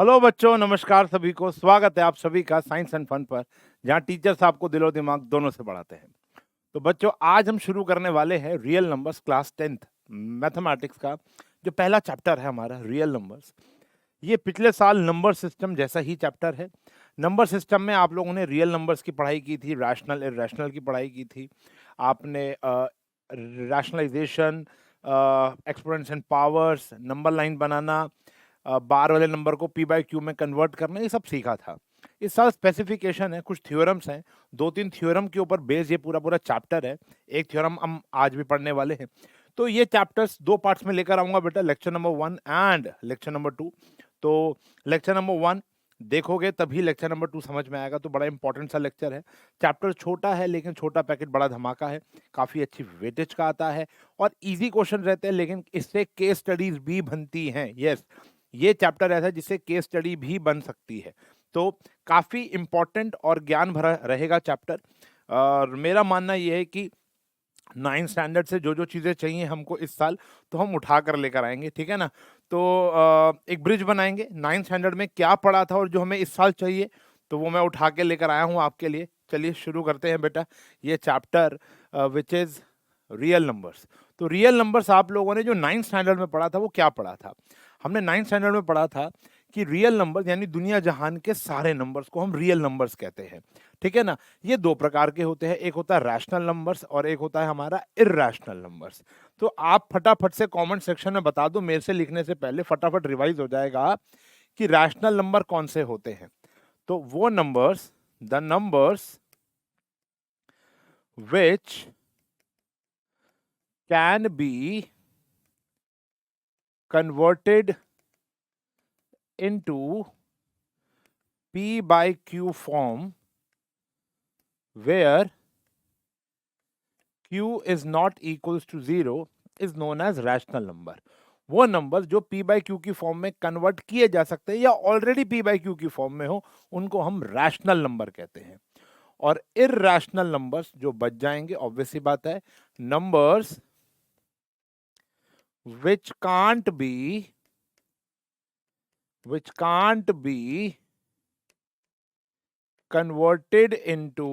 Hello बच्चों, नमस्कार सभी को। स्वागत है आप सभी का साइंस एंड फन पर, जहां टीचर्स आपको दिलो दिमाग दोनों से पढ़ाते हैं। तो बच्चों, आज हम शुरू करने वाले हैं real numbers class 10th mathematics का जो पहला चैप्टर है हमारा रियल नंबर्स। ये पिछले साल नंबर सिस्टम जैसा ही चैप्टर है। नंबर सिस्टम में आप लोगों ने रियल नंबर्स की पढ़ाई की थी, रैशनल इरैशनल की पढ़ाई की थी। आपने rationalization, exponents and powers, number line बनाना, बार वाले नंबर को पी बाई क्यू में कन्वर्ट करना, ये सब सीखा था। इस साल स्पेसिफिकेशन है, कुछ थ्योरम्स हैं, दो तीन थ्योरम के ऊपर बेस ये पूरा पूरा चैप्टर है। एक थ्योरम हम आज भी पढ़ने वाले हैं। तो ये चैप्टर्स दो पार्ट्स में लेकर आऊंगा बेटा, lecture number 1 and lecture number 2। तो लेक्चर नंबर 1 देखोगे तभी लेक्चर नंबर 2 समझ में आएगा। तो बड़ा इंपॉर्टेंट सा लेक्चर है। चैप्टर छोटा है लेकिन छोटा पैकेट बड़ा धमाका है, काफी अच्छी वेटेज का आता है और इजी क्वेश्चन रहते हैं, लेकिन इससे केस स्टडीज भी बनती हैं। यस, ये चैप्टर ऐसा है जिससे केस स्टडी भी बन सकती है। तो काफी इंपॉर्टेंट और ज्ञान भरा रहेगा चैप्टर। और मेरा मानना यह है कि 9th स्टैंडर्ड से जो जो चीज़ें चाहिए हमको इस साल, तो हम उठा कर लेकर आएंगे, ठीक है ना। तो एक ब्रिज बनाएंगे 9th स्टैंडर्ड में क्या पढ़ा था और जो हमें इस साल चाहिए, तो वो मैं उठा के लेकर आया हूँ आपके लिए। चलिए शुरू करते हैं बेटा, ये chapter which is real numbers. तो रियल नंबर्स आप लोगों ने जो 9th स्टैंडर्ड में पढ़ा था वो क्या पढ़ा था? हमने 9th स्टैंडर्ड में पढ़ा था कि रियल नंबर्स यानी दुनिया जहान के सारे नंबर्स को हम रियल नंबर्स कहते हैं, ठीक है ना। ये दो प्रकार के होते हैं, एक होता है रैशनल नंबर्स और एक होता है हमारा इर्रेशनल नंबर्स। तो आप फटाफट से कमेंट सेक्शन में बता दो, मेरे से लिखने से पहले फटाफट रिवाइज हो जाएगा कि रैशनल नंबर कौन से होते हैं। तो वो numbers, the numbers which can be converted into P by Q form where Q is not equals to 0 is known as rational number। वो नंबर जो P by Q की फॉर्म में कन्वर्ट किए जा सकते हैं या ऑलरेडी P by Q की फॉर्म में हो, उनको हम रैशनल नंबर कहते हैं। और इर्रेशनल नंबर्स जो बच जाएंगे, ऑब्वियस सी बात है, numbers which can't be converted into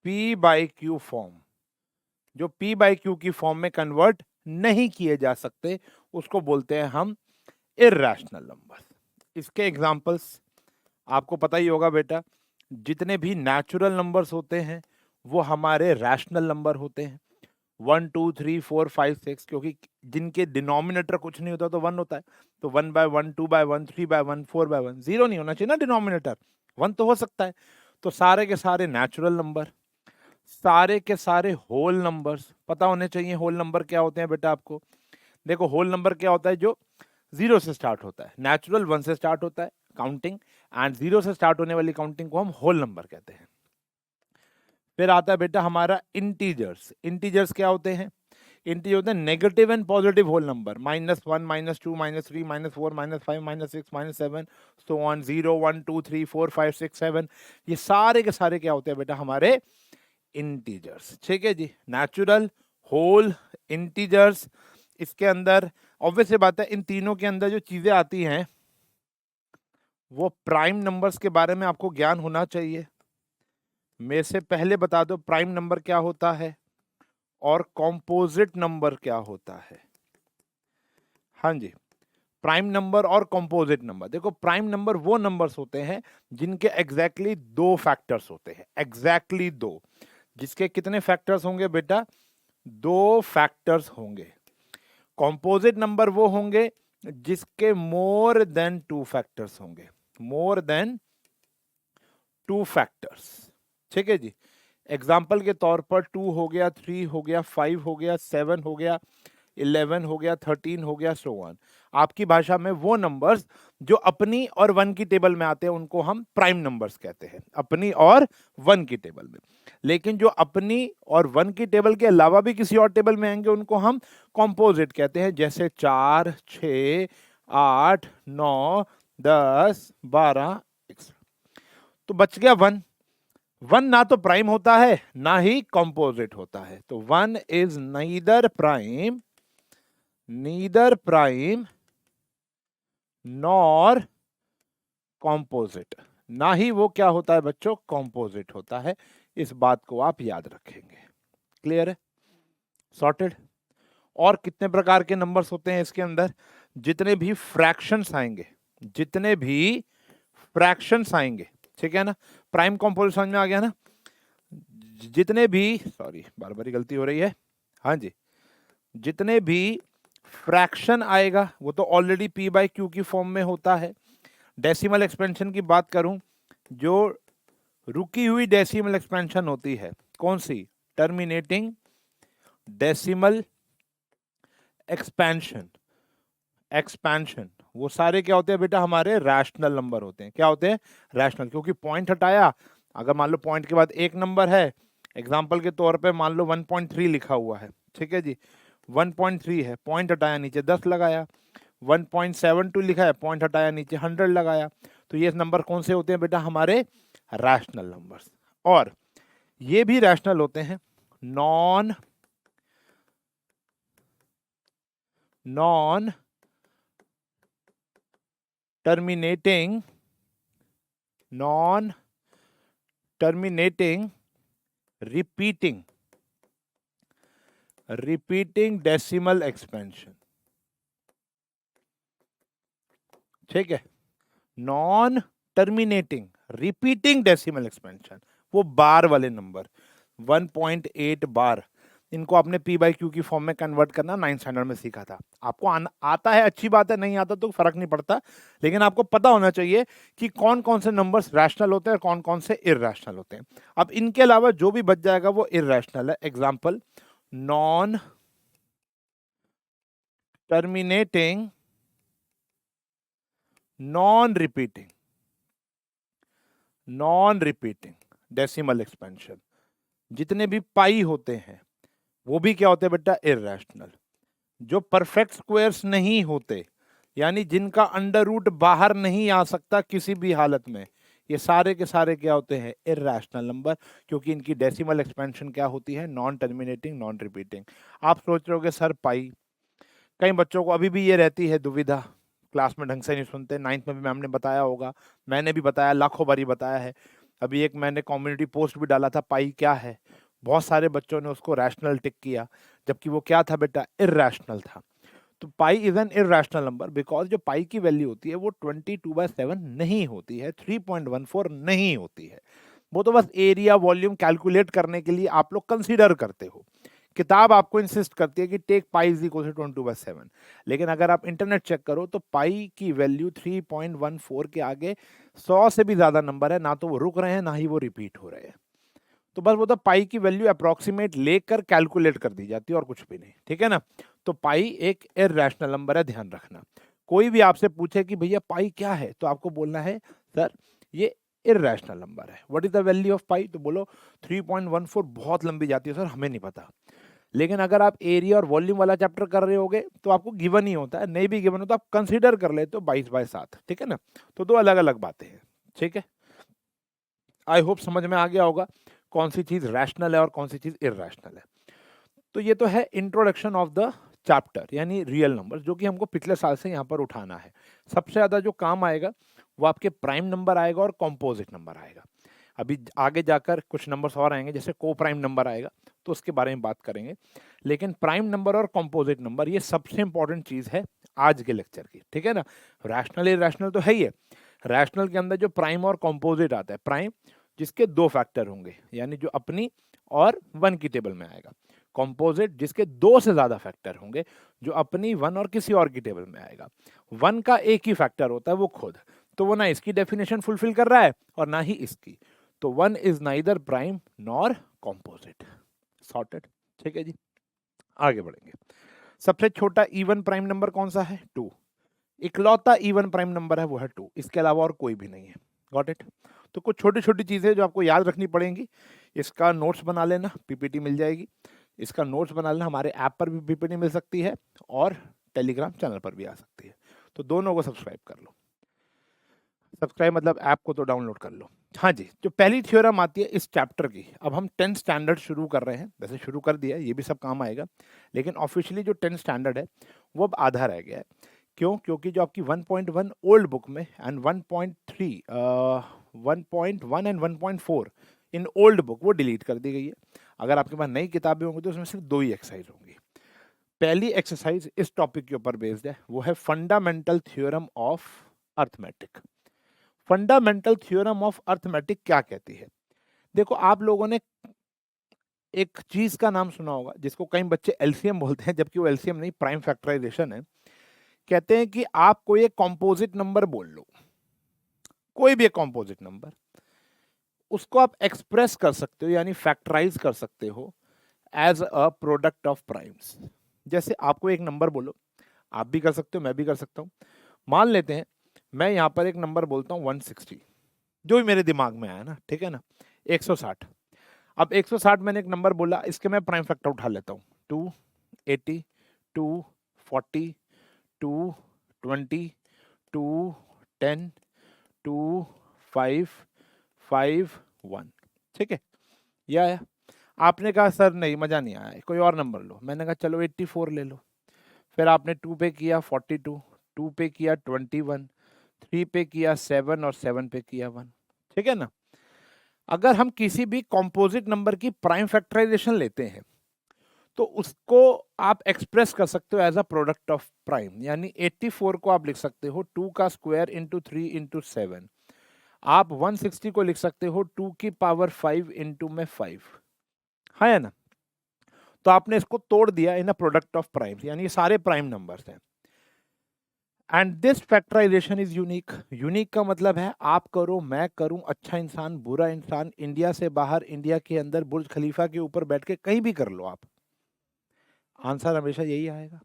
P by Q form, जो P by Q की फॉर्म में कन्वर्ट नहीं किए जा सकते, उसको बोलते हैं हम इर्रेशनल नंबर। इसके एग्जांपल्स आपको पता ही होगा बेटा, जितने भी नेचुरल नंबर्स होते हैं वो हमारे रैशनल नंबर होते हैं। 1 2 3 4 5 6, क्योंकि जिनके डिनोमिनेटर कुछ नहीं होता तो 1 होता है। तो 1 by 1, 2 by 1, 3 by 1, 4 by 1, zero नहीं होना चाहिए ना डिनोमिनेटर, 1 तो हो सकता है। तो सारे के सारे नेचुरल नंबर, सारे के सारे होल नंबर्स। पता होने चाहिए होल नंबर क्या होते हैं बेटा आपको। देखो, होल नंबर क्या होता है? जो 0 से स्टार्ट होता है। नेचुरल 1 से स्टार्ट होता है काउंटिंग, एंड 0 से स्टार्ट होने वाली काउंटिंग को हम होल नंबर कहते हैं। फिर आता है बेटा हमारा इंटीजर्स। इंटीजर्स क्या होते हैं? इंटीजर होते हैं negative and positive whole number, -1, -2, -3, -4, -5, -6, -7, so on, 0 1 2 3 4 5 6 7। ये सारे के सारे क्या होते हैं बेटा? हमारे इंटीजर्स, ठीक है जी। Natural, whole, integers. इसके अंदर ऑब्वियस सी बात है, इन तीनों के अंदर जो चीजें आती हैं वो प्राइम नंबर्स के बारे में आपको ज्ञान होना चाहिए। मेरे से पहले बता दो प्राइम नंबर क्या होता है और कॉम्पोजिट नंबर क्या होता है। हाँ जी, प्राइम नंबर और कॉम्पोजिट नंबर। देखो, प्राइम नंबर वो नंबर्स होते हैं जिनके एग्जैक्टली दो फैक्टर्स होते हैं, एग्जैक्टली दो। जिसके कितने फैक्टर्स होंगे बेटा? दो फैक्टर्स होंगे। कॉम्पोजिट नंबर वो होंगे जिसके मोर देन टू फैक्टर्स होंगे, मोर देन टू फैक्टर्स, ठीक है जी। एग्जाम्पल के तौर पर 2 हो गया, 3 हो गया, 5 हो गया, 7 हो गया, 11 हो गया, 13 हो गया, सो ऑन। आपकी भाषा में वो नंबर्स जो अपनी और 1 की टेबल में आते हैं उनको हम प्राइम नंबर्स कहते हैं, अपनी और 1 की टेबल में। लेकिन जो अपनी और 1 की टेबल के अलावा भी किसी और टेबल में आएंगे उनको हम कॉम्पोजिट कहते हैं, जैसे 4, 6, 8, 9, 10, 12। तो बच गया 1। 1 ना तो प्राइम होता है ना ही कॉम्पोजिट होता है। तो 1 is neither prime nor composite, ना ही वो क्या होता है बच्चों, कॉम्पोजिट होता है। इस बात को आप याद रखेंगे। क्लियर है, सॉर्टेड। और कितने प्रकार के नंबर्स होते हैं इसके अंदर, जितने भी फ्रैक्शंस आएंगे, जितने भी फ्रैक्शंस आएंगे, ठीक है ना, प्राइम कॉम्पोजिट समझ में आ गया ना, जितने भी, सॉरी बार बार गलती हो रही है, हाँ जी, जितने भी फ्रैक्शन आएगा वो तो ऑलरेडी पी बाई क्यू की फॉर्म में होता है। डेसिमल एक्सपेंशन की बात करूं, जो रुकी हुई डेसिमल एक्सपेंशन होती है, कौन सी, टर्मिनेटिंग डेसिमल एक्सपेंशन, एक्सपेंशन, वो सारे क्या होते हैं बेटा, हमारे रैशनल नंबर होते हैं। क्या होते हैं, रैशनल, क्योंकि पॉइंट हटाया, अगर मान लो पॉइंट के बाद एक नंबर है, एग्जांपल के तौर पे मान लो 1.3 लिखा हुआ है, ठीक है जी, 1.3 है, पॉइंट हटाया नीचे 10 लगाया, 1.72 लिखा है, पॉइंट हटाया नीचे 100 लगाया, तो ये नंबर कौन से होते हैं बेटा, हमारे रैशनल नंबर्स। और ये भी रैशनल होते हैं non non terminating non terminating repeating decimal expansion, ठीक है, non terminating repeating decimal expansion, वो बार वाले नंबर 1.8 बार, इनको आपने पी बाई क्यू की फॉर्म में कन्वर्ट करना 9th स्टैंडर्ड में सीखा था। आपको आता है, अच्छी बात है, नहीं आता तो फर्क नहीं पड़ता, लेकिन आपको पता होना चाहिए कि कौन कौन से नंबर्स रैशनल होते हैं और कौन कौन से इरैशनल होते हैं। अब इनके अलावा जो भी बच जाएगा वो इरैशनल है। Example, non terminating non repeating decimal expansion, जितने भी पाई होते हैं वो भी क्या होते हैं बेटा, इरैशनल। जो परफेक्ट स्क्वायर्स नहीं होते, यानी जिनका अंडर रूट बाहर नहीं आ सकता किसी भी हालत में, ये सारे के सारे क्या होते हैं, इरैशनल नंबर, क्योंकि इनकी डेसिमल एक्सपेंशन क्या होती है, नॉन टर्मिनेटिंग नॉन रिपीटिंग। आप सोच रहे होगे सर पाई, कई बच्चों को अभी भी ये रहती है दुविधा, क्लास में ढंग से नहीं सुनते, 9th में भी मैम ने बताया होगा, मैंने भी बताया, लाखों बारी बताया है। अभी एक मैंने कम्युनिटी पोस्ट भी डाला था, पाई क्या है, बहुत सारे बच्चों ने उसको रैशनल टिक किया, जबकि वो क्या था बेटा, इरैशनल था। तो pi is an irrational number because जो पाई की वैल्यू होती है वो 22/7 नहीं होती है, 3.14 नहीं होती है, वो तो बस एरिया वॉल्यूम कैलकुलेट करने के लिए आप लोग कंसीडर करते हो। किताब आपको इंसिस्ट करती है कि take pi is equal to 22/7, लेकिन अगर आप इंटरनेट चेक करो तो पाई की वैल्यू 3.14 के आगे 100 से भी ज्यादा नंबर है, ना तो वो रुक रहे हैं ना ही वो रिपीट हो रहे हैं। तो बस वो तो पाई की वैल्यू अप्रोक्सीमेट लेकर कैलकुलेट कर दी जाती है और कुछ भी नहीं, ठीक है ना। तो पाई एक इरैशनल नंबर है, ध्यान रखना। कोई भी आपसे पूछे कि भैया पाई क्या है, तो आपको बोलना है सर ये इरैशनल नंबर है। What is the value of pi, तो बोलो 3.14, बहुत लंबी जाती है सर, हमें नहीं पता। लेकिन अगर आप एरिया और वॉल्यूम वाला चैप्टर कर रहे होगे तो आपको गिवन ही होता है, नहीं भी गिवन हो तो आप कंसीडर कर लेते हो 22/7, ठीक है ना। तो दो अलग अलग बातें हैं, ठीक है। आई होप समझ में आ गया होगा कौन सी चीज रैशनल है और कौन सी चीज इरैशनल है। तो ये तो है इंट्रोडक्शन ऑफ द चैप्टर, यानी रियल नंबर, जो कि हमको पिछले साल से यहाँ पर उठाना है। सबसे ज्यादा जो काम आएगा वो आपके प्राइम नंबर आएगा और कॉम्पोजिट नंबर आएगा। अभी आगे जाकर कुछ नंबर्स और आएंगे, जैसे को प्राइम नंबर आएगा, तो उसके बारे में बात करेंगे। लेकिन प्राइम नंबर और कॉम्पोजिट नंबर ये सबसे इंपॉर्टेंट चीज है आज के लेक्चर की, ठीक है ना। रैशनल इरैशनल तो है ही है, रैशनल के अंदर जो प्राइम और कॉम्पोजिट आता है, प्राइम जिसके 2 फैक्टर होंगे, यानी जो अपनी और 1 की टेबल में आएगा, कॉम्पोजिट जिसके 2 से ज्यादा फैक्टर होंगे, जो अपनी 1 और किसी और की टेबल में आएगा। 1 का एक ही फैक्टर होता है, वो खुद, तो वो ना इसकी डेफिनेशन फुलफिल कर रहा है और ना ही इसकी, तो 1 is neither prime nor composite. Sorted, ठीक है जी। आगे बढ़ेंगे। सबसे छोटा इवन प्राइम नंबर कौन सा है, 2। इकलौता इवन प्राइम नंबर है वो है 2, इसके अलावा और कोई भी नहीं है। Got it. तो कुछ छोटी छोटी चीजें जो आपको याद रखनी पड़ेंगी, इसका नोट्स बना लेना, पीपीटी मिल जाएगी, इसका नोट्स बना लेना, हमारे ऐप पर भी पीपीटी मिल सकती है और टेलीग्राम चैनल पर भी आ सकती है, तो दोनों को सब्सक्राइब कर लो। सब्सक्राइब मतलब ऐप को तो डाउनलोड कर लो। हाँ जी, जो पहली थ्योरम आती है इस चैप्टर की, अब हम 10th स्टैंडर्ड शुरू कर रहे हैं, वैसे शुरू कर दिया है, ये भी सब काम आएगा, लेकिन ऑफिशियली जो 10th स्टैंडर्ड है वो अब आधा रह गया है क्यों? क्योंकि जो आपकी 1.1 ओल्ड बुक में and 1.3 1.1 and 1.4 in old book वो डिलीट कर दी गई है। अगर आपके पास नई किताबें होंगी तो उसमें सिर्फ 2 ही एक्सरसाइज होंगी। पहली एक्सरसाइज इस टॉपिक के ऊपर बेस्ड है, वो है fundamental theorem of arithmetic. Fundamental theorem of arithmetic क्या कहती है? देखो, आप लोगों ने एक चीज का नाम सुना होगा जिसको कई बच्चे एलसीएम बोलते हैं, जबकि वो एलसीएम नहीं, प्राइम फैक्टराइजेशन है। कहते हैं कि आप कोई एक कॉम्पोजिट नंबर बोल लो, कोई भी एक कॉम्पोजिट नंबर, उसको आप एक्सप्रेस कर सकते हो यानी फैक्टराइज कर सकते हो as a product of primes. जैसे आपको एक नंबर बोलो, आप भी कर सकते हो, मैं भी कर सकता हूँ। मान लेते हैं मैं यहाँ पर एक नंबर बोलता हूँ 160, जो भी मेरे दिमाग में आया ना, ठीक है ना, 160। अब 160 मैंने एक नंबर बोला, इसके मैं प्राइम फैक्टर उठा लेता हूँ, 280, 240, 220, 210, 2, 5, 1। ठीक है, ये आया। आपने कहा सर नहीं, मजा नहीं आया, कोई और नंबर लो। मैंने कहा चलो 84 ले लो। फिर आपने 2 पे किया 42, 2 पे किया 21, 3 पे किया 7 और 7 पे किया 1। ठीक है ना? अगर हम किसी भी कॉम्पोजिट नंबर की प्राइम फैक्टराइजेशन लेते हैं तो उसको आप एक्सप्रेस कर सकते हो as a product of prime, यानी 84 को आप लिख सकते हो 2 का स्क्वायर इंटू 3 इंटू 7। आप 160 को लिख सकते हो 2 की पावर 5 इंटू में 5। हाँ या ना? तो आपने इसको तोड़ दिया in a product of primes, यानी ये सारे प्राइम नंबर्स हैं। And this factorisation is unique. Unique का मतलब है आप करो, मैं करूं, अच्छा इंसान, बुरा इंसान, इंडिया से बाहर, इंडिया के अंदर, बुर्ज खलीफा के ऊपर बैठ के कहीं भी कर लो आप, आंसर हमेशा यही आएगा,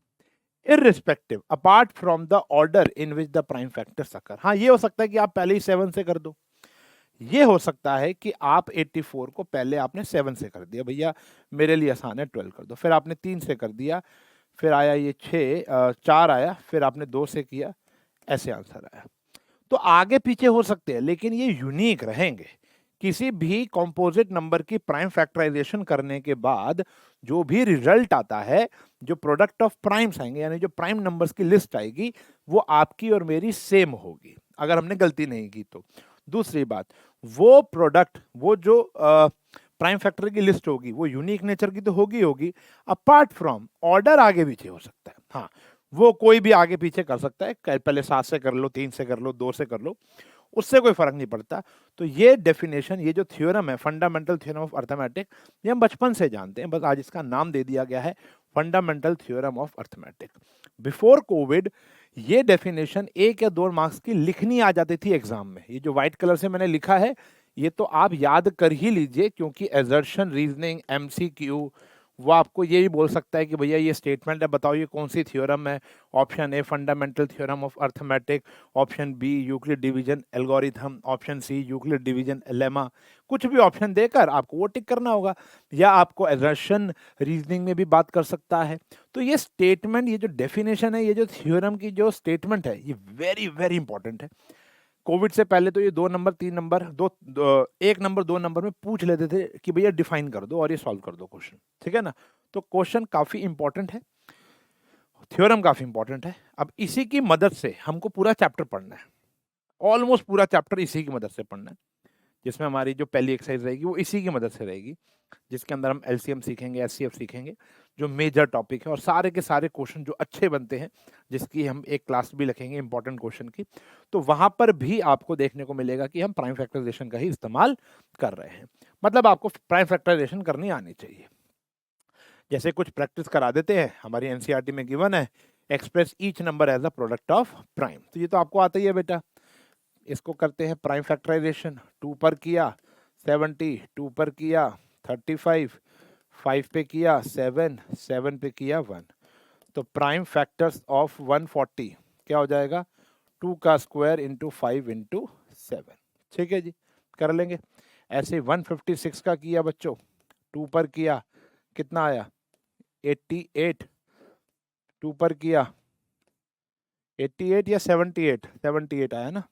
irrespective apart from the order in which the prime factors occur. हाँ, ये हो सकता है कि आप पहले ही 7 से कर दो, ये हो सकता है कि आप 84 को पहले आपने 7 से कर दिया, भैया मेरे लिए आसान है 12 कर दो, फिर आपने 3 से कर दिया, फिर आया ये 4 आया, फिर आपने 2 से किया, ऐसे आंसर आया। तो आगे पीछे हो सकते हैं लेकिन ये यूनिक रहेंगे। किसी भी कंपोजिट नंबर की प्राइम फैक्टराइजेशन करने के बाद जो भी रिजल्ट आता है, जो प्रोडक्ट ऑफ प्राइम्स आएंगे यानी जो प्राइम नंबर्स की लिस्ट आएगी, वो आपकी और मेरी सेम होगी अगर हमने गलती नहीं की तो। दूसरी बात, वो प्रोडक्ट, वो जो प्राइम फैक्टर की लिस्ट होगी वो यूनिक नेचर की तो होगी अपार्ट फ्रॉम ऑर्डर आगे पीछे हो सकता है। हाँ, वो कोई भी आगे पीछे कर सकता है, पहले 7 से कर लो, 3 से कर लो, 2 से कर लो, उससे कोई फर्क नहीं पड़ता। तो ये डेफिनेशन, ये जो थ्योरम है फंडामेंटल थ्योरम ऑफ अर्थमेटिक, ये हम बचपन से जानते हैं, बस आज इसका नाम दे दिया गया है fundamental theorem of arithmetic. Before Covid ये डेफिनेशन 1 या 2 मार्क्स की लिखनी आ जाती थी एग्जाम में। ये जो व्हाइट कलर से मैंने लिखा है ये तो आप याद कर ही लीजिए, क्योंकि एजर्शन, रीजनिंग, एमसीक्यू, वो आपको ये भी बोल सकता है कि भैया ये स्टेटमेंट है, बताओ ये कौन सी थ्योरम है। Option A fundamental theorem of arithmetic, option B Euclid division algorithm, option C Euclid division lemma. कुछ भी ऑप्शन देकर आपको वो टिक करना होगा, या आपको एजर्शन, रीजनिंग में भी बात कर सकता है। तो ये स्टेटमेंट, ये जो डेफिनेशन है, ये जो थ्योरम की जो स्टेटमेंट है, ये वेरी वेरी इंपॉर्टेंट है। कोविड से पहले तो ये 2 नंबर 3 नंबर 1 नंबर 2 नंबर में पूछ लेते थे कि भैया डिफाइन कर दो और ये सॉल्व कर दो क्वेश्चन, ठीक है ना? तो क्वेश्चन काफी इंपॉर्टेंट है, थ्योरम काफी इंपॉर्टेंट है। अब इसी की मदद से हमको पूरा चैप्टर पढ़ना है, ऑलमोस्ट पूरा चैप्टर इसी की मदद से पढ़ना है, जिसमें हमारी जो पहली एक्सरसाइज रहेगी वो इसी की मदद से रहेगी, जिसके अंदर हम एलसीएम सीखेंगे, एचसीएफ सीखेंगे, जो मेजर टॉपिक है, और सारे के सारे क्वेश्चन जो अच्छे बनते हैं, जिसकी हम एक क्लास भी लिखेंगे इंपॉर्टेंट क्वेश्चन की। तो वहां पर भी आपको देखने को मिलेगा कि हम प्राइम फैक्टराइजेशन का ही इस्तेमाल कर रहे हैं। मतलब आपको प्राइम फैक्टराइजेशन करनी आनी चाहिए। जैसे कुछ प्रैक्टिस करा देते हैं, हमारी एनसीईआरटी में गिवन है express each number as a product of prime, तो ये तो आपको आता ही है बेटा। इसको करते हैं प्राइम फैक्टराइजेशन। 2 पर किया 70, 2 पर किया 35, 5 पे किया 7, 7 पे किया 1। तो प्राइम फैक्टर्स ऑफ 140 क्या हो जाएगा? 2 का स्क्वायर इंटू 5 इंटू 7। ठीक है जी, कर लेंगे। ऐसे 156 का किया बच्चों, 2 पर किया, कितना आया? 88। 2 पर किया 88 या 78, 78 आया ना?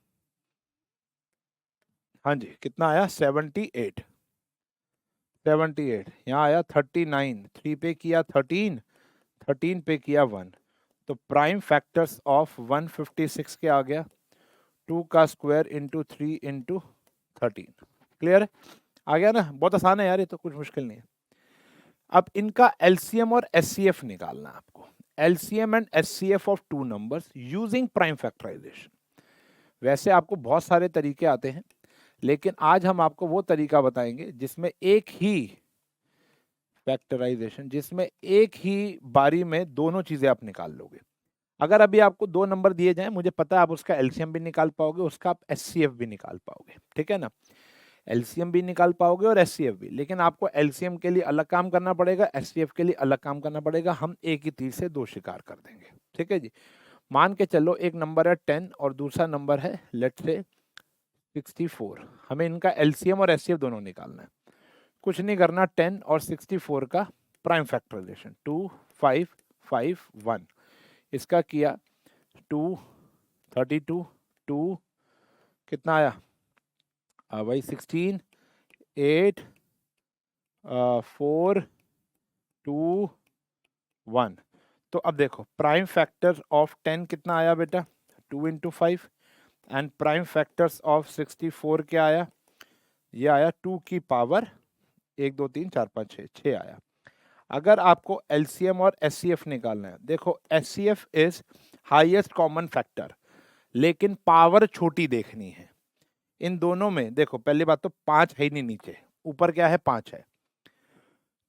हाँ जी, कितना आया? 78, 78। यहाँ आया 39, 3 पे किया 13, 13 पे किया 1। तो प्राइम फैक्टर्स ऑफ 156 क्या आ गया, 2 का स्क्वायर इंटू 3 इंटू 13। क्लियर है, आ गया ना, बहुत आसान है यार, ये तो कुछ मुश्किल नहीं है। अब इनका एलसीएम और एचसीएफ निकालना है आपको, LCM and HCF of two numbers using prime factorisation. वैसे आपको बहुत सारे तरीके आते हैं, लेकिन आज हम आपको वो तरीका बताएंगे जिसमें एक ही फैक्टराइजेशन, जिसमें एक ही बारी में दोनों चीजें आप निकाल लोगे। अगर अभी आपको दो नंबर दिए जाएं, मुझे पता है आप उसका एलसीएम भी निकाल पाओगे, उसका आप एचसीएफ भी निकाल पाओगे, ठीक है ना, एलसीएम भी निकाल पाओगे और एचसीएफ भी, लेकिन आपको एलसीएम के लिए अलग काम करना पड़ेगा, एचसीएफ के लिए अलग काम करना पड़ेगा। हम एक ही तीर से दो शिकार कर देंगे, ठीक है जी। मान के चलो एक नंबर है 10 और दूसरा नंबर है लेट्स से 64। हमें इनका एलसीएम और एचसीएफ दोनों निकालना है। कुछ नहीं करना, 10 और 64 का प्राइम फैक्टराइजेशन 2 5 5 1, इसका किया 2 32 2 कितना आया भाई 16 8 4 2 1। तो अब देखो प्राइम फैक्टर ऑफ 10 कितना आया बेटा, 2 into 5, and prime factors of 64 क्या आया, ये आया 2 की पावर 1 2 3 4 5 6 6 आया। अगर आपको एलसीएम और एचसीएफ निकालना है, देखो HCF is highest common factor, लेकिन पावर छोटी देखनी है। इन दोनों में देखो पहली बात तो 5 है ही नहीं नीचे, ऊपर क्या है 5 है,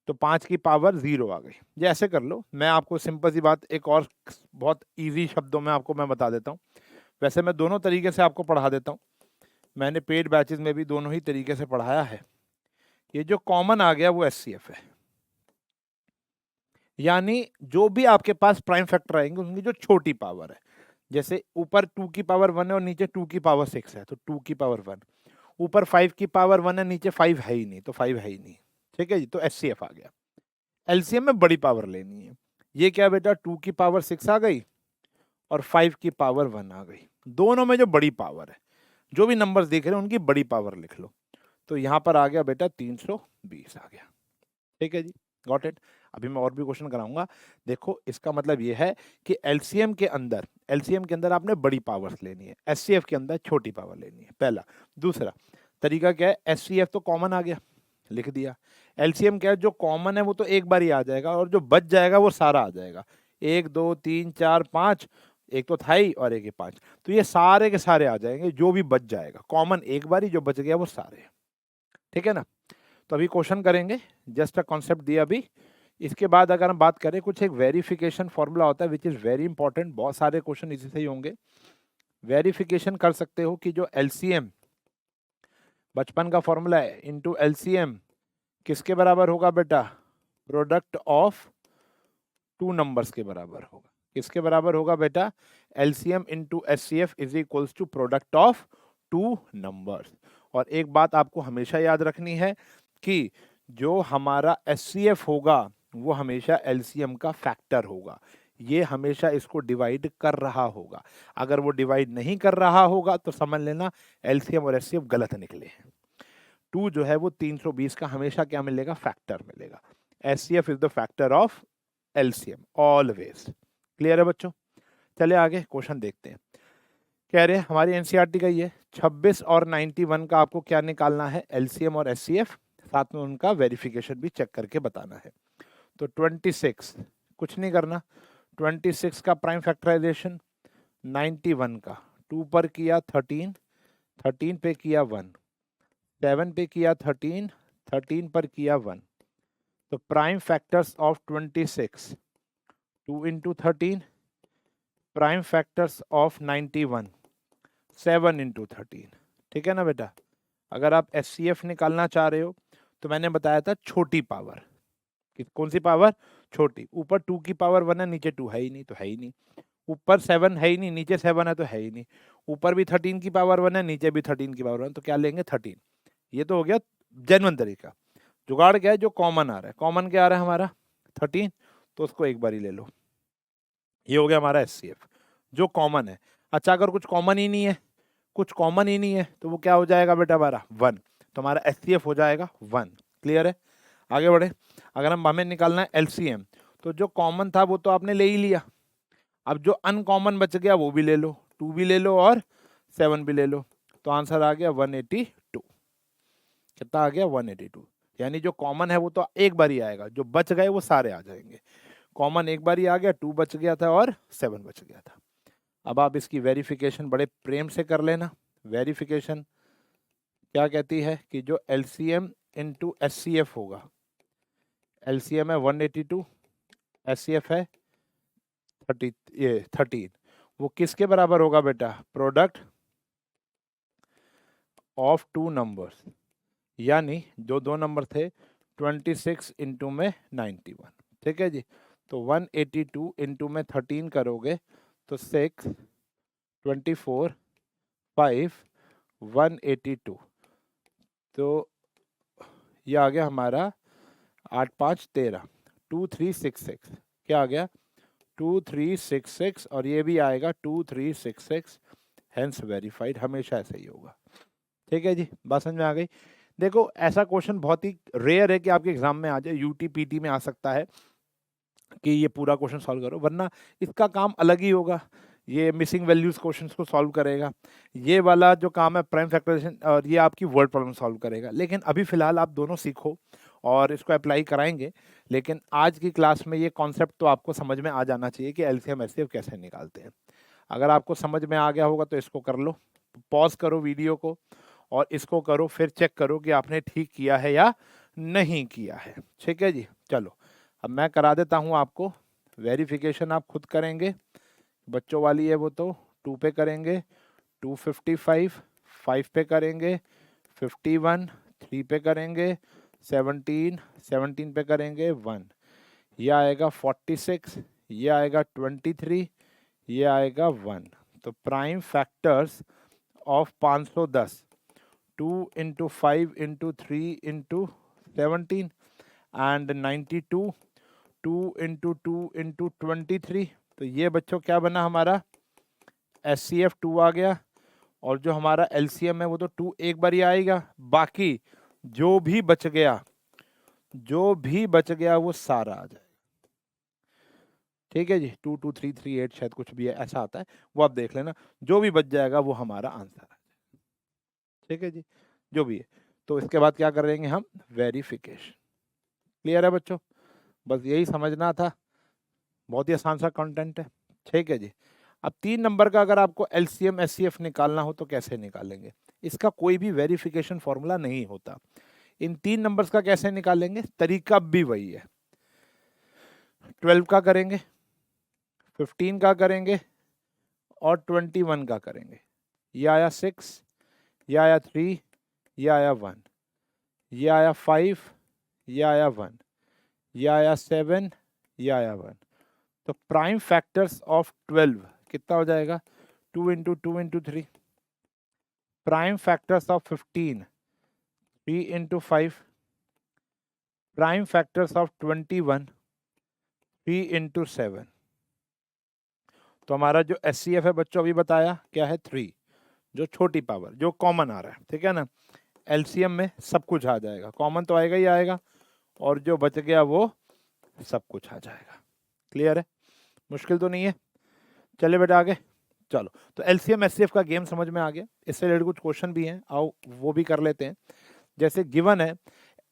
तो 5 की पावर 0 आ गई। ये ऐसे कर लो, मैं आपको सिंपल सी बात एक और बहुत इजी शब्दों में आपको मैं बता देता हूँ। वैसे मैं दोनों तरीके से आपको पढ़ा देता हूँ, मैंने पेड बैचेस में भी दोनों ही तरीके से पढ़ाया है। ये जो कॉमन आ गया वो एचसीएफ है, यानी जो भी आपके पास प्राइम फैक्टर आएंगे उनकी जो छोटी पावर है, जैसे ऊपर 2 की पावर 1 है और नीचे 2 की पावर 6 है, तो 2 की पावर 1, ऊपर 5 की पावर 1 है, नीचे 5 है ही नहीं, तो 5 है ही नहीं, ठीक है जी, तो एचसीएफ आ गया। एलसीएम में बड़ी पावर लेनी है, ये क्या बेटा 2 की पावर 6 आ गई और 5 की पावर 1 आ गई, दोनों में जो बड़ी पावर है, जो भी नंबर्स दिख रहे हैं उनकी बड़ी पावर लिख लो। तो यहां पर आ गया बेटा 320 आ गया, ठीक है जी, गॉट इट। अभी मैं और भी क्वेश्चन कराऊंगा। देखो इसका मतलब ये है कि एलसीएम के अंदर आपने बड़ी पावर्स लेनी है, एचसीएफ के अंदर छोटी पावर लेनी है, पहला। दूसरा तरीका क्या है, एचसीएफ तो कॉमन आ गया, लिख दिया। एलसीएम क्या है, जो कॉमन है वो तो एक बार ही आ जाएगा और जो बच जाएगा वो सारा आ जाएगा, 1 2 3 4 5, एक तो था ही और एक ही 5, तो ये सारे के सारे आ जाएंगे, जो भी बच जाएगा कॉमन एक बार ही, जो बच गया वो सारे, ठीक है ना। तो अभी क्वेश्चन करेंगे, जस्ट अ कॉन्सेप्ट दिया अभी। इसके बाद अगर हम बात करें, कुछ एक वेरिफिकेशन फॉर्मूला होता है विच इज़ वेरी इंपॉर्टेंट, बहुत सारे क्वेश्चन इसी से ही होंगे। वेरिफिकेशन कर सकते हो कि जो एलसीएम बचपन का फॉर्मूला है इनटू एलसीएम किसके बराबर होगा बेटा, प्रोडक्ट ऑफ टू नंबर्स के बराबर होगा। किसके बराबर होगा बेटा, LCM into HCF is equals to product of two numbers. और एक बात आपको हमेशा याद रखनी है कि जो हमारा एचसीएफ होगा वो हमेशा एलसीएम का फैक्टर होगा, ये हमेशा इसको डिवाइड कर रहा होगा। अगर वो डिवाइड नहीं कर रहा होगा तो समझ लेना एलसीएम और एचसीएफ गलत निकले हैं। 2 जो है वो 320 का हमेशा क्या मिलेगा, फैक्टर मिलेगा। HCF is the factor of LCM always. Clear है बच्चों, चले आगे क्वेश्चन देखते हैं। कह रहे हैं हमारी एनसीईआरटी का ये 26 और 91 का आपको क्या निकालना है, एलसीएम और एचसीएफ, साथ में उनका वेरिफिकेशन भी चेक करके बताना है। तो 26 कुछ नहीं करना, 26 का प्राइम फैक्टराइजेशन 91 का 2 पर किया 13, 13 पे किया 1, 7 पे किया 13, 13 पर किया 1। तो prime factors of 26 2 into 13, prime factors of 91 7 into 13, ठीक है ना बेटा। अगर आप एचसीएफ निकालना चाह रहे हो तो मैंने बताया था छोटी पावर, कौन सी पावर, छोटी। ऊपर 2 की पावर 1 है, नीचे 2 है ही नहीं, तो है ही नहीं। ऊपर 7 है ही नहीं, नीचे 7 है, तो है ही नहीं। ऊपर भी 13 की पावर 1 है, नीचे भी 13 की पावर 1, तो क्या लेंगे 13। ये तो हो गया जेन्युइन तरीका। जुगाड़ क्या है, जो कॉमन आ रहा है, कॉमन क्या आ रहा है हमारा 13, तो उसको एक बार ही ले लो, ये हो गया हमारा एचसीएफ जो कॉमन है। अच्छा अगर कुछ कॉमन ही नहीं है, कुछ कॉमन ही नहीं है, तो वो क्या हो जाएगा बेटा हमारा 1, तो हमारा एचसीएफ हो जाएगा 1। क्लियर है, आगे बढ़े। अगर हमें निकालना है एलसीएम, तो जो कॉमन था वो तो आपने ले ही लिया, अब जो अनकॉमन बच गया वो भी ले लो, 2 भी ले लो और 7 भी ले लो, तो आंसर आ गया 182। कितना आ गया? 182। यानी जो कॉमन है वो तो एक बार ही आएगा, जो बच गए वो सारे आ जाएंगे। कॉमन एक बार ही आ गया, 2 बच गया था और 7 बच गया था। अब आप इसकी वेरिफिकेशन बड़े प्रेम से कर लेना। वेरिफिकेशन क्या कहती है कि जो LCM इंटू SCF होगा, LCM है 182, SCF है 13, वो किसके बराबर होगा बेटा? प्रोडक्ट ऑफ 2 नंबर्स, यानी जो 2 नंबर थे 26 इंटू में 91। ठीक है जी। तो 182 इंटू में 13 करोगे तो 6, 24, 5, 182, तो ये आ गया हमारा 8 5 13, 2366। क्या आ गया? 2366, और ये भी आएगा 2366, हेंस वेरीफाइड। हमेशा ऐसा ही होगा। ठीक है जी, बात समझ में आ गई। देखो ऐसा क्वेश्चन बहुत ही रेयर है कि आपके एग्जाम में आ जाए, यूटी पीटी में आ सकता है कि ये पूरा क्वेश्चन सॉल्व करो, वरना इसका काम अलग ही होगा। ये मिसिंग वैल्यूज क्वेश्चंस को सॉल्व करेगा, ये वाला जो काम है प्राइम फैक्टराइजेशन, और ये आपकी वर्ड प्रॉब्लम सॉल्व करेगा। लेकिन अभी फिलहाल आप दोनों सीखो और इसको अप्लाई कराएंगे। लेकिन आज की क्लास में ये कॉन्सेप्ट तो आपको समझ में आ जाना चाहिए कि एलसीएम एचसीएफ कैसे निकालते हैं। अगर आपको समझ में आ गया होगा तो इसको कर लो, पॉज करो वीडियो को और इसको करो, फिर चेक करो कि आपने ठीक किया है या नहीं किया है। ठीक है जी, चलो अब मैं करा देता हूँ आपको वेरिफिकेशन। आप खुद करेंगे, बच्चों वाली है वो तो 2 पे करेंगे, 255, 5 पे करेंगे, 51, 3 पे करेंगे, 17, 17 पे करेंगे 1, ये आएगा 46, ये आएगा 23, ये आएगा 1। तो prime factors of 510, 2 into 5 into 3 into 17 and 92, 2 into 2 into 23। तो ये बच्चों क्या बना हमारा? SCF 2 आ गया, और जो हमारा LCM है वो तो 2 एक बार ही आएगा, बाकी जो भी बच गया, जो भी बच गया वो सारा आ जाएगा। ठीक है जी, 22338 शायद कुछ भी है ऐसा आता है, वो आप देख लेना, जो भी बच जाएगा वो हमारा आंसर है। ठीक है जी, जो भी है। तो इसके बाद क्या करेंगे हम? वेरिफिकेशन। क्लियर है बच्चों? बस यही समझना था, बहुत ही आसान सा कंटेंट है। ठीक है जी। अब 3 नंबर का अगर आपको LCM SCF निकालना हो तो कैसे निकालेंगे? इसका कोई भी वेरिफिकेशन फॉर्मूला नहीं होता। इन 3 नंबर्स का कैसे निकालेंगे? तरीका भी वही है। 12 का करेंगे, 15 का करेंगे और 21 का करेंगे। ये आया 6, ये आया 3, ये आया 1, ये आया 5, ये आया 1, ये आया 7, ये आया 1। तो प्राइम फैक्टर्स ऑफ 12 कितना हो जाएगा? 2 into 2 into 3। Prime factors of 15, 3 into 5। Prime factors of 21, 3 into 7। तो हमारा जो SCF है बच्चों अभी बताया क्या है? 3, जो छोटी पावर, जो कॉमन आ रहा है। ठीक है ना? LCM में सब कुछ आ जाएगा, कॉमन तो आएगा ही आएगा, और जो बच गया वो सब कुछ आ जाएगा। क्लियर है? मुश्किल तो नहीं है। चलिए बेटा आगे चलो। तो LCM SCF का गेम समझ में आ गया। इससे रिलेटेड कुछ क्वेश्चन भी हैं, आओ वो भी कर लेते हैं। जैसे गिवन है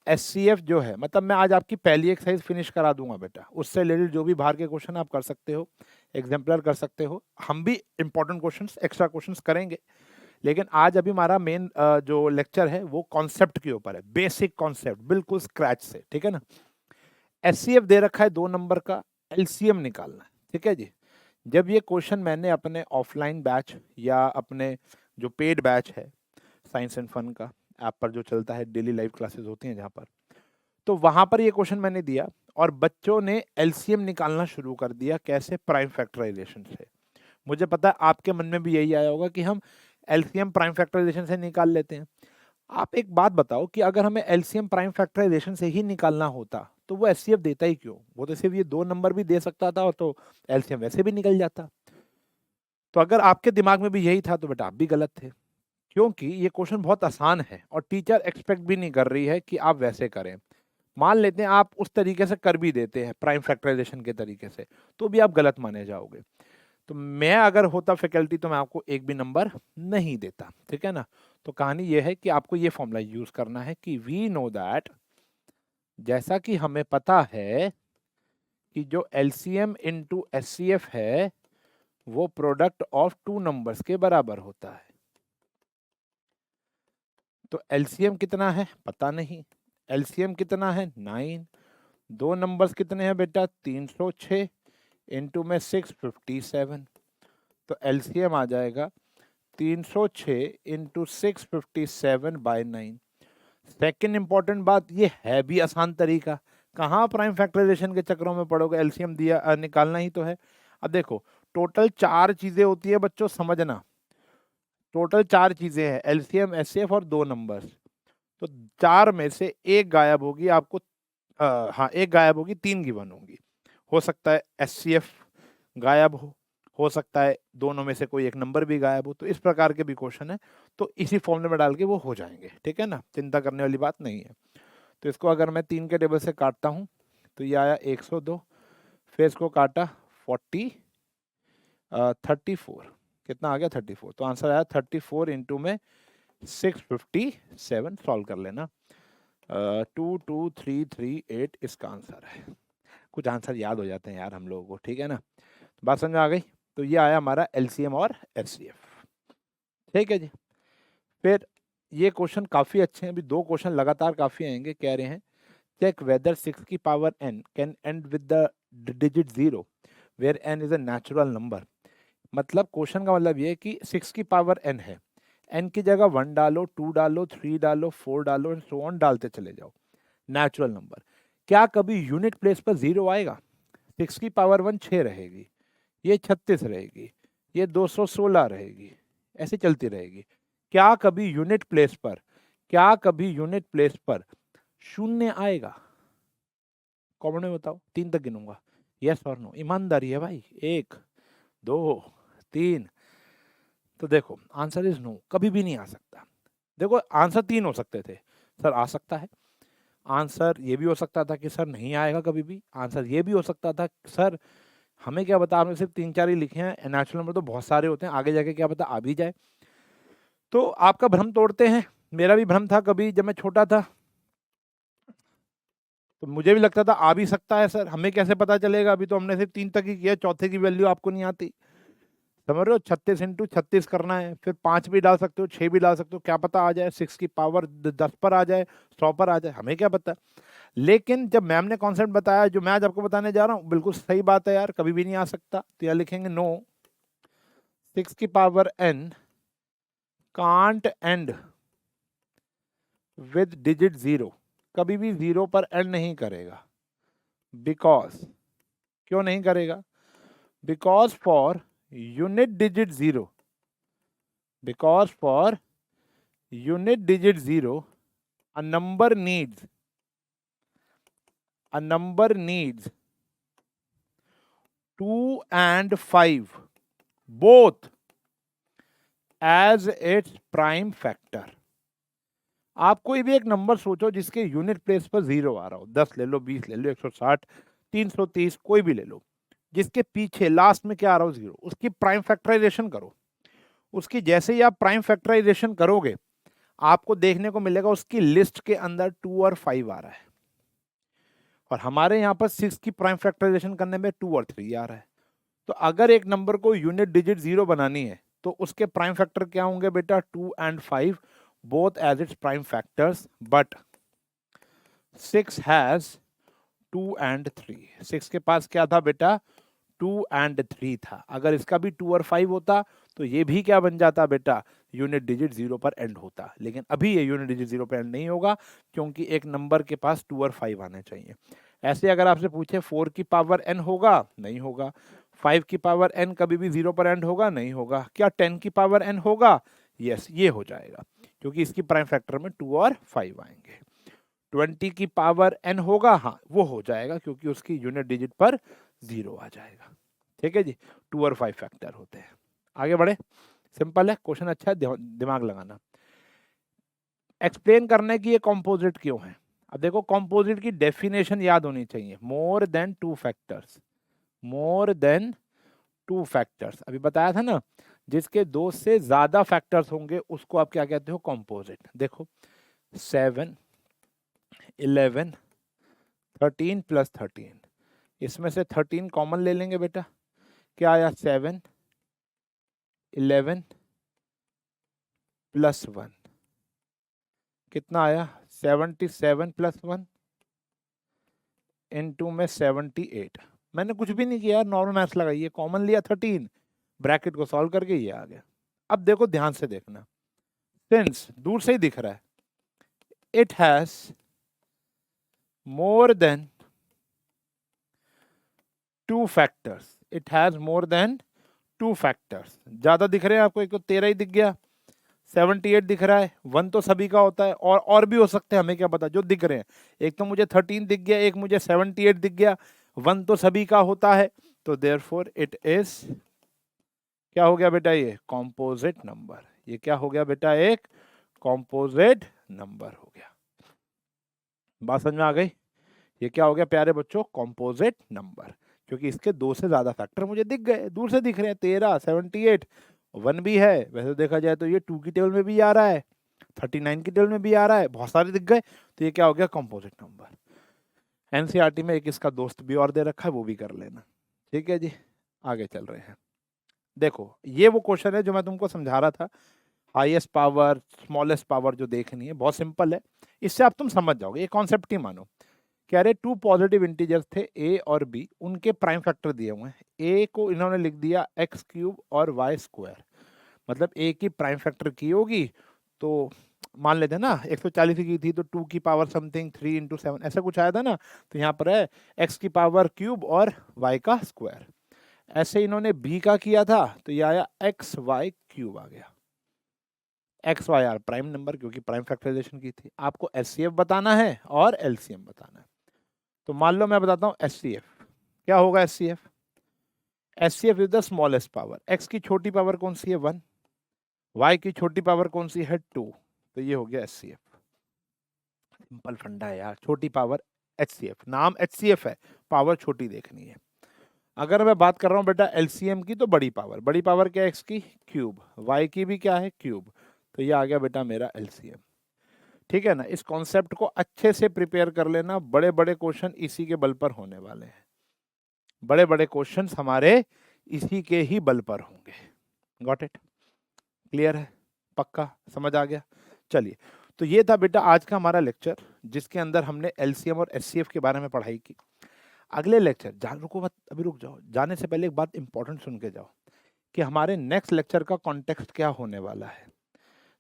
SCF जो है, मतलब मैं आज आपकी पहली एक्सरसाइज फिनिश करा दूंगा बेटा, उससे रिलेटेड जो भी बाहर के क्वेश्चन आप कर सकते हो, एग्जाम्पलर कर सकते हो। हम भी इंपॉर्टेंट क्वेश्चंस, एक्स्ट्रा क्वेश्चंस करेंगे, लेकिन आज अभी हमारा मेन जो लेक्चर है वो कॉन्सेप्ट के ऊपर है, बेसिक कॉन्सेप्ट, बिल्कुल स्क्रैच से। ठीक है ना? SCF दे रखा है 2 नंबर का, LCM निकालना है। ठीक है जी। जब ये क्वेश्चन मैंने अपने ऑफलाइन बैच या अपने जो पेड बैच है साइंस एंड फन का ऐप पर जो चलता है, डेली लाइव क्लासेस होती हैं जहाँ पर, तो वहां पर ये क्वेश्चन मैंने दिया और बच्चों ने LCM निकालना शुरू कर दिया। कैसे? प्राइम फैक्टराइजेशन से। मुझे पता है आपके मन में भी यही आया होगा कि हम LCM प्राइम फैक्टराइजेशन से निकाल लेते हैं। आप एक बात बताओ कि अगर हमें LCM प्राइम फैक्टराइजेशन से ही निकालना होता तो वो SCF देता ही क्यों? वो तो सिर्फ ये 2 नंबर भी दे सकता था और तो LCM वैसे भी निकल जाता। तो अगर आपके दिमाग में भी यही था तो बेटा आप भी गलत थे, क्योंकि ये क्वेश्चन बहुत आसान है और टीचर एक्सपेक्ट भी नहीं कर रही है कि आप वैसे करें। मान लेते हैं आप उस तरीके से कर भी देते हैं प्राइम फैक्टराइजेशन के तरीके से, तो भी आप गलत माने जाओगे। तो मैं अगर होता फैकल्टी तो मैं आपको एक भी नंबर नहीं देता, ठीक है ना। तो कहानी ये है कि आपको ये फॉर्मूला यूज करना है कि वी नो दैट, जैसा कि हमें पता है कि जो एलसीएम इंटू एचसीएफ है वो प्रोडक्ट ऑफ टू नंबर्स के बराबर होता है। तो एलसीएम कितना है पता नहीं, एलसीएम कितना है 9, दो नंबर्स कितने हैं बेटा 306 इंटू में 657, तो एलसीएम आ जाएगा 306 इंटू 657/9। सेकेंड इंपॉर्टेंट बात, ये है भी आसान तरीका, कहाँ प्राइम फैक्टराइजेशन के चक्रों में पड़ोगे, एलसीएम दिया निकालना ही तो है। अब देखो टोटल 4 चीजें होती है बच्चों, समझना, टोटल 4 चीजें हैं, एलसीएम एचसीएफ और दो नंबर्स। तो 4 में से एक गायब होगी आपको, हाँ एक गायब होगी, 3 गिवन होंगी। हो सकता है एचसीएफ गायब हो सकता है दोनों में से कोई एक नंबर भी गायब हो, तो इस प्रकार के भी क्वेश्चन है। तो इसी फॉर्मूले में डाल के वो हो जाएंगे, ठीक है ना, चिंता करने वाली बात नहीं है। तो इसको अगर मैं 3 के टेबल से काटता हूँ तो ये आया 102, फिर इसको काटा 34, कितना आ गया 34, तो आंसर आया 34 इंटू में 657, सॉल्व कर लेना। 22338 इसका आंसर है। कुछ आंसर याद हो जाते हैं यार हम लोगों को, ठीक है ना, बात समझ में आ गई। तो ये आया हमारा एलसीएम और एचसीएफ, ठीक है जी। फिर ये क्वेश्चन काफी अच्छे हैं, अभी 2 क्वेश्चन लगातार काफी आएंगे। कह रहे हैं चेक वेदर 6 की power n can end with the digit 0 where n is a natural number. मतलब क्वेश्चन का मतलब ये है कि 6 की पावर n है, n की जगह 1 डालो, 2 डालो, 3 डालो, 4 डालो, सो ऑन डालते चले जाओ, नेचुरल नंबर। क्या कभी यूनिट प्लेस पर 0 आएगा? 6 की पावर 1 6 रहेगी, ये 36 रहेगी, ये 216 रहेगी, ऐसे चलती रहेगी। क्या कभी यूनिट प्लेस पर, क्या कभी यूनिट प्लेस पर शून्य आएगा? कॉमेंट में बताओ, 3 तक गिनूंगा, यस और नो, ईमानदारी है भाई, 1 2 3। तो देखो आंसर इज नो, कभी भी नहीं आ सकता। देखो आंसर 3 हो सकते थे, सर आ सकता है, आंसर ये भी हो सकता था कि सर नहीं आएगा कभी भी, आंसर ये भी हो सकता था सर हमें क्या पता, आपने सिर्फ 3-4 ही लिखे हैं, नेचुरल नंबर तो बहुत सारे होते हैं, आगे जाके क्या पता आ भी जाए। तो आपका भ्रम तोड़ते हैं, मेरा भी भ्रम था कभी जब मैं छोटा था, तो मुझे भी लगता था आ भी सकता है सर, हमें कैसे पता चलेगा, अभी तो हमने सिर्फ 3 तक ही किया, चौथे की वैल्यू आपको नहीं आती, समझ रहे हो, 36 इंटू 36 करना है, फिर 5 भी डाल सकते हो, 6 भी डाल सकते हो, क्या पता आ जाए 6 की पावर 10 पर आ जाए, 100 पर आ जाए, हमें क्या पता। लेकिन जब मैम ने कॉन्सेप्ट बताया जो मैं आज आपको बताने जा रहा हूँ, बिल्कुल सही बात है यार, कभी भी नहीं आ सकता, तो यहाँ लिखेंगे नो, 6 की power n can't and with digit 0, कभी भी 0 पर एंड नहीं करेगा, बिकॉज, क्यों नहीं करेगा? Because for unit digit 0, because for unit digit 0 a number needs, a number needs 2 and 5 both as its prime factor। आप कोई भी एक नंबर सोचो जिसके यूनिट प्लेस पर 0 आ रहा हो, 10 ले लो, 20 ले लो, 160, 330, कोई भी ले लो, जिसके पीछे लास्ट में क्या आ रहा हो 0, उसकी प्राइम फैक्टराइजेशन करो। उसकी जैसे ही आप प्राइम फैक्टराइजेशन करोगे आपको देखने को मिलेगा उसकी लिस्ट के अंदर 2 और 5 आ रहा है, और हमारे यहाँ पर 6 की प्राइम फैक्टराइजेशन करने में 2 और 3 आ रहा है। तो अगर एक नंबर को यूनिट डिजिट 0 बनानी है तो उसके प्राइम फैक्टर क्या होंगे बेटा, 2 and 5 both as its prime factors, but 6 has 2 and 3, 6 के पास क्या था बेटा, 2 and 3 था। अगर इसका भी 2 और 5 होता तो ये भी क्या बन जाता बेटा, यूनिट डिजिट 0 पर एंड होता। लेकिन अभी ये यूनिट डिजिट 0 पर एंड नहीं होगा क्योंकि एक नंबर के पास 2 और 5 आने चाहिए। ऐसे अगर आपसे पूछे 4 की पावर n होगा, नहीं होगा। 5 की पावर n कभी भी 0 पर एंड होगा, नहीं होगा। क्या 10 की पावर n होगा? यस, ये हो जाएगा क्योंकि इसकी प्राइम फैक्टर में 2 और 5 आएंगे। 20 की पावर n होगा, हाँ वो हो जाएगा क्योंकि उसकी यूनिट डिजिट पर 0 आ जाएगा। ठीक है जी, 2 और 5 फैक्टर होते हैं। आगे बढ़े, सिंपल है क्वेश्चन, अच्छा है, दिमाग लगाना। एक्सप्लेन करने की ये कॉम्पोजिट क्यों है? अब देखो कॉम्पोजिट की डेफिनेशन याद होनी चाहिए, more than 2 factors, more than two factors, अभी बताया था ना, जिसके दो से ज्यादा फैक्टर्स होंगे उसको आप क्या कहते हो, कॉम्पोजिट। देखो 7, 11, 13 प्लस 13, इसमें से 13 कॉमन ले लेंगे बेटा, क्या आया 7, 11 प्लस 1, कितना आया 77 प्लस 1 इनटू में 78। मैंने कुछ भी नहीं किया, नॉर्मल मैथ्स लगाइए, कॉमन लिया 13, ब्रैकेट को सॉल्व करके ये आ गया। अब देखो ध्यान से देखना, सिंस दूर से ही दिख रहा है, it has more than two factors, it has more than two factors. ज्यादा दिख रहे हैं आपको, एक तो 13 ही दिख गया, 78 दिख रहा है, 1 तो सभी का होता है, और भी हो सकते हैं, हमें क्या पता, जो दिख रहे हैं। एक तो मुझे 13 दिख गया, एक मुझे 78 दिख गया, 1 तो सभी का होता है, तो देयरफॉर इट इज, क्या हो गया बेटा, ये कॉम्पोजिट नंबर। ये क्या हो गया बेटा, एक कॉम्पोजिट नंबर हो गया। बात समझ में आ गई? ये क्या हो गया प्यारे बच्चों, कॉम्पोजिट नंबर, क्योंकि इसके दो से ज्यादा फैक्टर मुझे दिख गए, दूर से दिख रहे हैं, 13, 78, 1 भी है। वैसे देखा जाए तो ये 2 की टेबल में भी आ रहा है, 39 की टेबल में भी आ रहा है, बहुत सारे दिख गए, तो ये क्या हो गया, कॉम्पोजिट नंबर। एनसीईआरटी में एक इसका दोस्त भी और दे रखा है, वो भी कर लेना। ठीक है जी, आगे चल रहे हैं। देखो ये वो क्वेश्चन है जो मैं तुमको समझा रहा था, हाईएस्ट पावर स्मॉलेस्ट पावर जो देखनी है, बहुत सिंपल है, इससे आप तुम समझ जाओगे, ये कॉन्सेप्ट ही मानो। कह रहे टू पॉजिटिव इंटीजर्स थे ए और बी, उनके प्राइम फैक्टर दिए हुए हैं, ए को इन्होंने लिख दिया एक्स क्यूब और वाई स्क्वायर, मतलब ए की प्राइम फैक्टर की होगी, तो मान लेते हैं ना 140 की थी तो 2 की पावर समथिंग 3 इंटू 7 ऐसा कुछ आया था ना, तो यहाँ पर है एक्स की पावर क्यूब और वाई का स्क्वायर। ऐसे इन्होंने बी का किया था, तो ये आया एक्स वाई क्यूब आ गया। X Y are prime number, क्योंकि प्राइम फैक्टराइजेशन की थी। आपको एचसीएफ बताना है और एलसीएम बताना है, तो मान लो मैं बताता हूँ एचसीएफ। क्या होगा HCF? HCF is the smallest power, x की छोटी पावर कौन सी है 1, वाई की छोटी पावर कौन सी है 2, तो ये हो गया एचसीएफ। सिंपल फंडा है यार, छोटी पावर एचसीएफ, नाम एचसीएफ है, पावर छोटी देखनी है। अगर मैं बात कर रहा हूँ बेटा एलसीएम की, तो बड़ी पावर क्या है, एक्स की क्यूब, वाई की भी क्या है क्यूब, तो ये आ गया बेटा मेरा एलसीएम। ठीक है ना, इस कॉन्सेप्ट को अच्छे से प्रिपेयर कर लेना, बड़े बड़े क्वेश्चन इसी के बल पर होने वाले हैं, बड़े बड़े क्वेश्चंस हमारे इसी के ही बल पर होंगे। Got it? क्लियर है? पक्का समझ आ गया? चलिए, तो ये था बेटा आज का हमारा लेक्चर, जिसके अंदर हमने एलसीएम और एचसीएफ के बारे में पढ़ाई की। अगले लेक्चर रुको मत, अभी रुक जाओ, जाने से पहले एक बात इंपॉर्टेंट सुन के जाओ, कि हमारे नेक्स्ट लेक्चर का कॉन्टेक्स्ट क्या होने वाला है।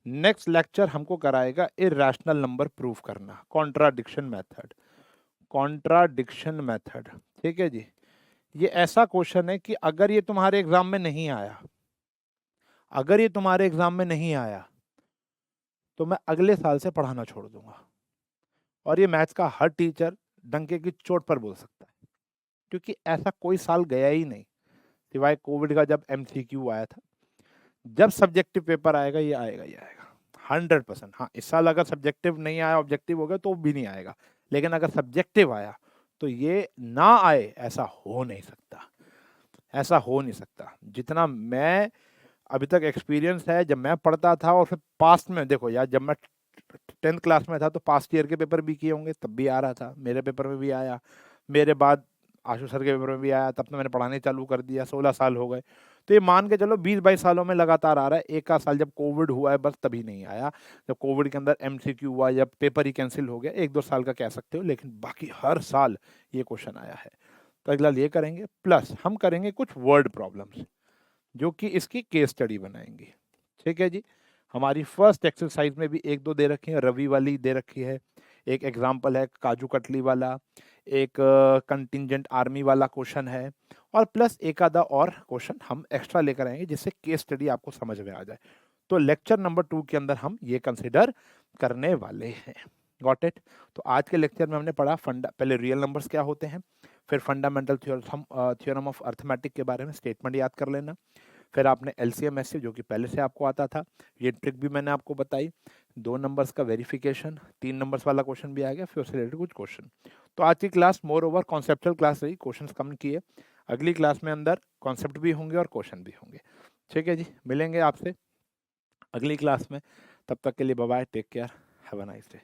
नेक्स्ट लेक्चर हमको कराएगा इरैशनल नंबर प्रूव करना, कॉन्ट्राडिक्शन मेथड, कॉन्ट्राडिक्शन मेथड। ठीक है जी, ये ऐसा क्वेश्चन है कि अगर ये तुम्हारे एग्जाम में नहीं आया, अगर ये तुम्हारे एग्जाम में नहीं आया, तो मैं अगले साल से पढ़ाना छोड़ दूंगा, और ये मैथ्स का हर टीचर डंके की चोट पर बोल सकता है, क्योंकि ऐसा कोई साल गया ही नहीं सिवाय कोविड का, जब एमसीक्यू आया था। जब सब्जेक्टिव पेपर आएगा, ये आएगा, ये आएगा 100%। हाँ, इस साल अगर सब्जेक्टिव नहीं आया, ऑब्जेक्टिव हो गया, तो भी नहीं आएगा, लेकिन अगर सब्जेक्टिव आया तो ये ना आए, ऐसा हो नहीं सकता, ऐसा हो नहीं सकता। जितना मैं अभी तक एक्सपीरियंस है, जब मैं पढ़ता था, और फिर पास्ट में देखो यार, जब मैं 10th क्लास में था तो पास्ट ईयर के पेपर भी किए होंगे, तब भी आ रहा था, मेरे पेपर में भी आया, मेरे बाद आशु सर के पेपर में भी आया, तब तो मैंने पढ़ाने चालू कर दिया, 16 साल हो गए, तो ये मान के चलो 20-22 सालों में लगातार आ रहा है। एक का साल जब कोविड हुआ है बस तभी नहीं आया, जब कोविड के अंदर एमसीक्यू हुआ, जब पेपर ही कैंसिल हो गया, 1-2 साल का कह सकते हो, लेकिन बाकी हर साल ये क्वेश्चन आया है। तो अगला ये करेंगे, प्लस हम करेंगे कुछ वर्ड प्रॉब्लम्स, जो कि इसकी केस स्टडी बनाएंगे। ठीक है जी, हमारी फर्स्ट एक्सरसाइज में भी 1-2 दे रखी है, रवि वाली दे रखी है, एक एग्जाम्पल है काजू कतली वाला, एक कंटिजेंट आर्मी वाला क्वेश्चन है, और प्लस एक आधा और क्वेश्चन हम एक्स्ट्रा लेकर आएंगे, जिससे केस स्टडी आपको समझ में आ जाए। तो लेक्चर नंबर 2 के अंदर हम ये कंसिडर करने वाले हैं। Got it? तो आज के लेक्चर में हमने पढ़ा पहले रियल नंबर्स क्या होते हैं, फिर फंडामेंटल थ्योरम ऑफ अर्थमेटिक के बारे में स्टेटमेंट याद कर लेना, फिर आपने एलसीएम एचसीएफ जो कि पहले से आपको आता था, ये ट्रिक भी मैंने आपको बताई, 2 नंबर्स का वेरिफिकेशन, 3 नंबर्स वाला क्वेश्चन भी आ गया, फिर उससे रिलेटेड कुछ क्वेश्चन। तो आज की class more over conceptual class रही, क्वेश्चंस कम किए। अगली क्लास में अंदर कॉन्सेप्ट भी होंगे और क्वेश्चन भी होंगे। ठीक है जी, मिलेंगे आपसे अगली क्लास में। तब तक के लिए bye bye, take care, have a nice day.